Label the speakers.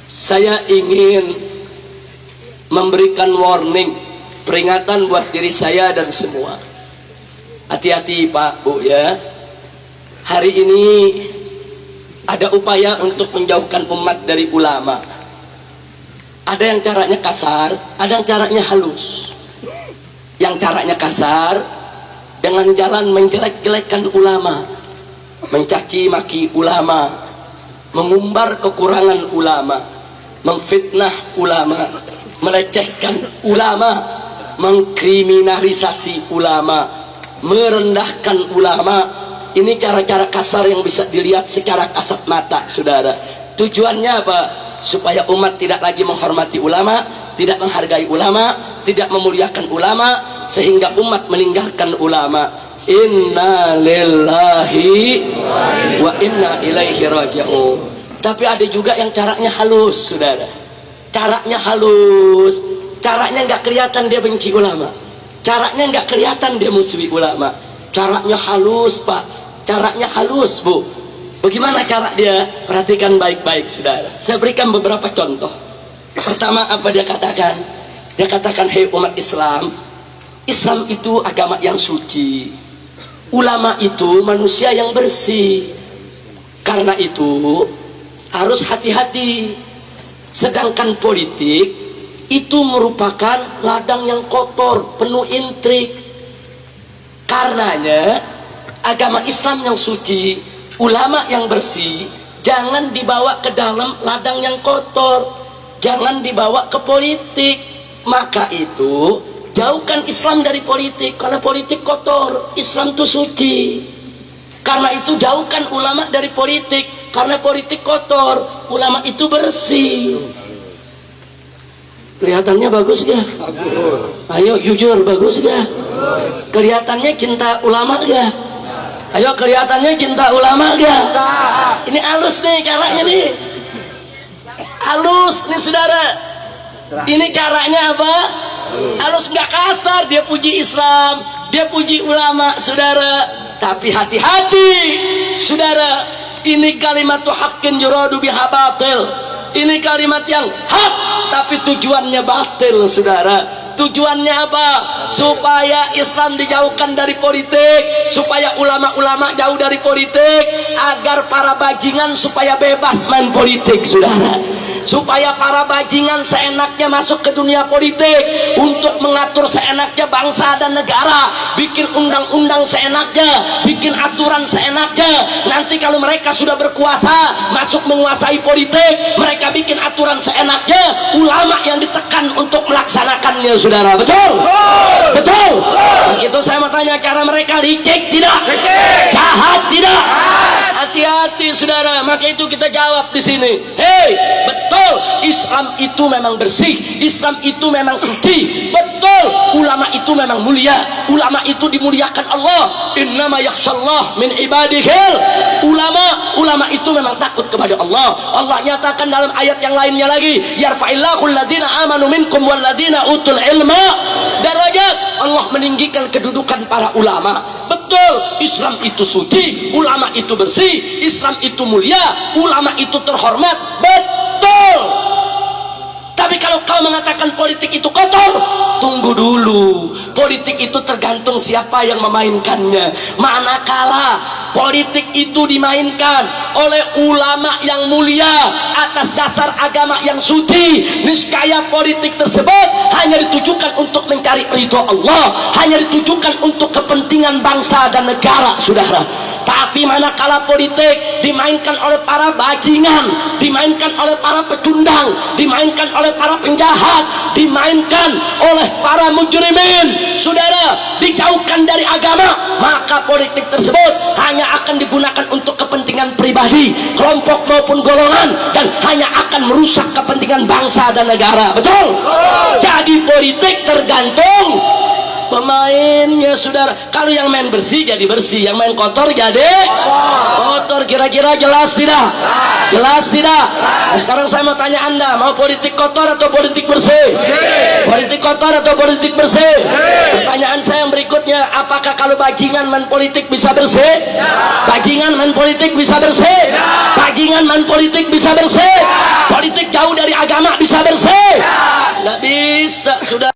Speaker 1: Saya ingin memberikan warning, peringatan buat diri saya dan semua. Hati-hati Pak, Bu ya. Hari ini ada upaya untuk menjauhkan umat dari ulama. Ada yang caranya kasar, ada yang caranya halus. Yang caranya kasar dengan jalan menjelek-jelekkan ulama, mencaci maki ulama, mengumbar kekurangan ulama, memfitnah ulama, melecehkan ulama, mengkriminalisasi ulama, merendahkan ulama. Ini cara-cara kasar yang bisa dilihat secara kasat mata, saudara. Tujuannya apa? Supaya umat tidak lagi menghormati ulama, tidak menghargai ulama, tidak memuliakan ulama, sehingga umat meninggalkan ulama. Inna lillahi wa inna ilaihi raji'un. Tapi ada juga yang caranya halus, saudara. Caranya halus, caranya nggak kelihatan dia benci ulama, caranya nggak kelihatan dia musuhi ulama. Caranya halus Pak, caranya halus Bu. Bagaimana cara dia? Perhatikan baik-baik saudara. Saya berikan beberapa contoh. Pertama, apa dia katakan? Dia katakan, hei umat Islam, Islam itu agama yang suci, ulama itu manusia yang bersih. Karena itu harus hati-hati. Sedangkan politik itu merupakan ladang yang kotor, penuh intrik. Karenanya agama Islam yang suci, ulama yang bersih, jangan dibawa ke dalam ladang yang kotor, jangan dibawa ke politik. Maka itu jauhkan Islam dari politik, karena politik kotor, Islam itu suci. Karena itu jauhkan ulama dari politik, karena politik kotor, ulama itu bersih. Kelihatannya bagus gak? Bagus. Ayo jujur, bagus gak? Kelihatannya cinta ulama gak? Ayo kelihatannya cinta ulama gak? Ini halus nih caranya nih. Halus nih saudara. Ini caranya apa? Halus, nggak kasar. Dia puji Islam, dia puji ulama saudara. Tapi hati-hati saudara, ini kalimat haqqin yuradu biha batil. Ini kalimat yang hak tapi tujuannya batil saudara. Tujuannya apa? Supaya Islam dijauhkan dari politik, supaya ulama-ulama jauh dari politik, agar para bajingan supaya bebas main politik saudara. Supaya para bajingan seenaknya masuk ke dunia politik untuk mengatur seenaknya bangsa dan negara, bikin undang-undang seenaknya, bikin aturan seenaknya. Nanti kalau mereka sudah berkuasa, masuk menguasai politik, mereka bikin aturan seenaknya, ulama yang ditekan untuk melaksanakannya saudara. Betul? Betul? Begitu saya mau tanya, karena mereka licik tidak? Jahat tidak? Hati-hati saudara. Maka itu kita jawab di sini. Hei, betul, Islam itu memang bersih, Islam itu memang suci. Betul, ulama itu memang mulia, ulama itu dimuliakan Allah. Innama yakhshallah min ibadihil ulama. Ulama itu memang takut kepada Allah. Allah nyatakan dalam ayat yang lainnya lagi, yarfa'illahu alladhina amanu minkum walladhina utul ilma darajat. Allah meninggikan kedudukan para ulama. Betul, Islam itu suci, ulama itu bersih, Islam itu mulia, ulama itu terhormat. Betul. Tapi kalau kau mengatakan politik itu kotor, tunggu dulu. Politik itu tergantung siapa yang memainkannya. Manakala politik itu dimainkan oleh ulama yang mulia atas dasar agama yang suci, niscaya politik tersebut hanya ditujukan untuk mencari ridho Allah, hanya ditujukan untuk kepentingan bangsa dan negara saudara. Tapi manakala politik dimainkan oleh para bajingan, dimainkan oleh para pecundang, dimainkan oleh para penjahat, dimainkan oleh para mujrimin saudara, dijauhkan dari agama, maka politik tersebut hanya akan digunakan untuk kepentingan pribadi, kelompok maupun golongan, dan hanya akan merusak kepentingan bangsa dan negara. Betul? Jadi politik tergantung pemainnya saudara. Kalau yang main bersih jadi bersih, yang main kotor jadi kotor. Kira-kira jelas tidak? Jelas tidak? Nah, sekarang saya mau tanya Anda, mau politik kotor atau politik bersih? Politik kotor atau politik bersih? Pertanyaan saya yang berikutnya, apakah kalau bajingan main politik bisa bersih? Bajingan main politik bisa bersih? Bajingan main politik bisa bersih? Politik jauh dari agama bisa bersih? Nggak bisa, sudah.